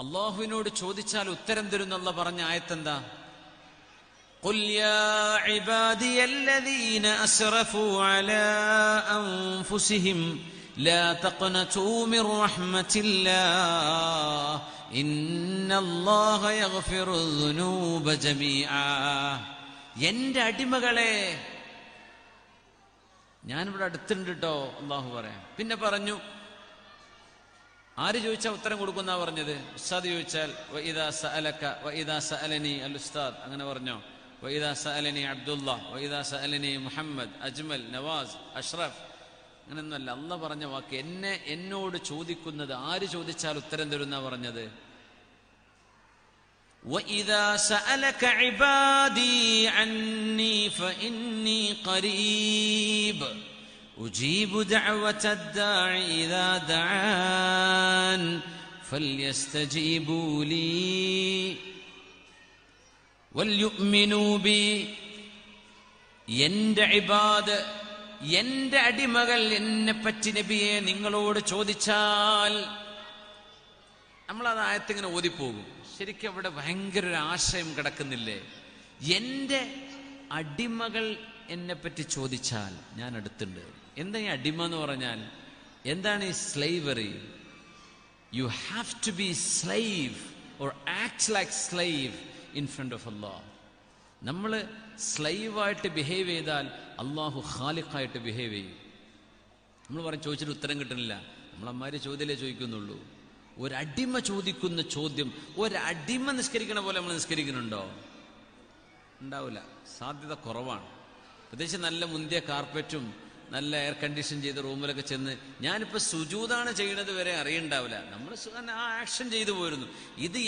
അള്ളാഹുവിനോട് ചോദിച്ചാൽ ഉത്തരം തരുന്നുള്ള പറഞ്ഞ ആയത്തെന്താ? ഖുൽ യാ ഇബാദിയല്ലദീന അസ്റഫൂ അലാ അൻഫുസിഹിം ലാ തഖ്നതൂ മിർ റഹ്മത്തില്ലാഹ് ഇന്നല്ലാഹ യഗ്ഫിറുദ്ദുനൂബ ജമീആ. എന്റെ അടിമകളെ, ഞാനിവിടെ അടുത്തുണ്ട് കേട്ടോ, അള്ളാഹു പറയാം. പിന്നെ പറഞ്ഞു, ആര് ചോദിച്ചാൽ ഉത്തരം കൊടുക്കുന്ന പറഞ്ഞത്? ഉസ്താദ് ചോദിച്ചാൽ വഇദാ സഅലക വഇദാ സഅലനി അൽ ഉസ്താദ്, അങ്ങനെ പറഞ്ഞോ? വഇദാ സഅലനി അബ്ദുള്ള വഇദാ സഅലനി മുഹമ്മദ് അജ്മൽ നവാസ് അഷ്റഫ്, അങ്ങനെയൊന്നുമല്ല. അള്ളാഹ് പറഞ്ഞ വാക്ക് എന്നോട് ചോദിക്കുന്നത് ആര് ചോദിച്ചാൽ ഉത്തരം തരുന്ന പറഞ്ഞത്. വഇദാ സഅലക ഇബാദി അന്നി ഫഇന്നി ഖരീബ് ഉജീബു ദഅവത ദാഇ ഇദാ ദഅൻ ഫൽയസ്തജീബൂ ലീ വൽയുഅ്മിനൂ ബി. എന്റെ ഇബാദ്, എന്റെ അടിമകൾ എന്നെപ്പറ്റി നബിയെ നിങ്ങളോട് ചോദിച്ചാൽ, നമ്മളത് ആയത്തിങ്ങനെ ഓതിപ്പോകും. ശരിക്കും അവിടെ ഭയങ്കര ഒരു ആശയം കിടക്കുന്നില്ലേ? എന്റെ അടിമകൾ എന്നെപ്പറ്റി ചോദിച്ചാൽ ഞാൻ അടുത്തുണ്ട്. എന്താ ഈ അടിമ എന്ന് പറഞ്ഞാൽ? എന്താണ് ഈ slavery? You have to be slave or act like slave in front of അല്ലാഹ്. നമ്മൾ സ്ലൈവായിട്ട് ബിഹേവ് ചെയ്താൽ അള്ളാഹു ഖാലിഖായിട്ട് ബിഹേവ് ചെയ്യും. നമ്മൾ പറയും ചോദിച്ചിട്ട് ഉത്തരം കിട്ടുന്നില്ല. നമ്മളമ്മാര് ചോദ്യമല്ലേ ചോദിക്കുന്നുള്ളൂ. ഒരടിമ ചോദിക്കുന്ന ചോദ്യം, ഒരടിമ നിസ്കരിക്കണ പോലെ നമ്മൾ നിസ്കരിക്കുന്നുണ്ടോ? ഉണ്ടാവില്ല, സാധ്യത കുറവാണ്. പ്രത്യേകിച്ച് നല്ല മുന്തിയ കാർപ്പറ്റും നല്ല എയർ കണ്ടീഷൻ ചെയ്ത റൂമിലൊക്കെ ചെന്ന് ഞാനിപ്പോൾ സുജൂദാണ് ചെയ്യുന്നത് വരെ അറിയണ്ടാവില്ല. നമ്മൾ ആ ആക്ഷൻ ചെയ്തു പോരുന്നു. ഇത്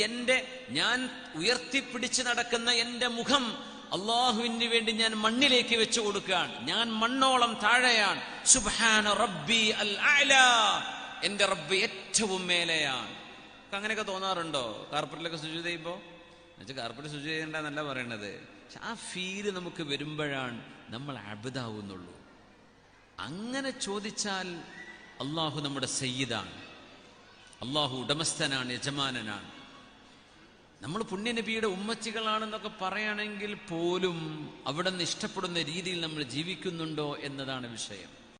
ഞാൻ ഉയർത്തിപ്പിടിച്ച് നടക്കുന്ന എൻ്റെ മുഖം അള്ളാഹുവിന് വേണ്ടി ഞാൻ മണ്ണിലേക്ക് വെച്ചു കൊടുക്കുകയാണ്. ഞാൻ മണ്ണോളം താഴെയാണ്. സുബ്ഹാന റബ്ബി അൽ അഅ്ലാ, എൻ്റെ റബ്ബ് ഏറ്റവും മേലെയാണ്. അങ്ങനെയൊക്കെ തോന്നാറുണ്ടോ കാർപ്പറ്റിലൊക്കെ സുജൂദ് ചെയ്യുമ്പോൾ? എന്നുവെച്ചാൽ കാർപ്പറ്റ് സുജൂദ് ചെയ്യേണ്ടെന്നല്ല പറയണത്. പക്ഷെ ആ ഫീല് നമുക്ക് വരുമ്പോഴാണ് നമ്മൾ അബ്ദാവുന്നുള്ളൂ. അങ്ങനെ ചോദിച്ചാൽ അള്ളാഹു നമ്മുടെ സയ്യിദാണ്, അള്ളാഹു ഉടമസ്ഥനാണ്, യജമാനനാണ്. നമ്മൾ പുണ്യനബിയുടെ ഉമ്മച്ചികളാണെന്നൊക്കെ പറയുകയാണെങ്കിൽ പോലും അവിടെ നിന്ന് ഇഷ്ടപ്പെടുന്ന രീതിയിൽ നമ്മൾ ജീവിക്കുന്നുണ്ടോ എന്നതാണ് വിഷയം.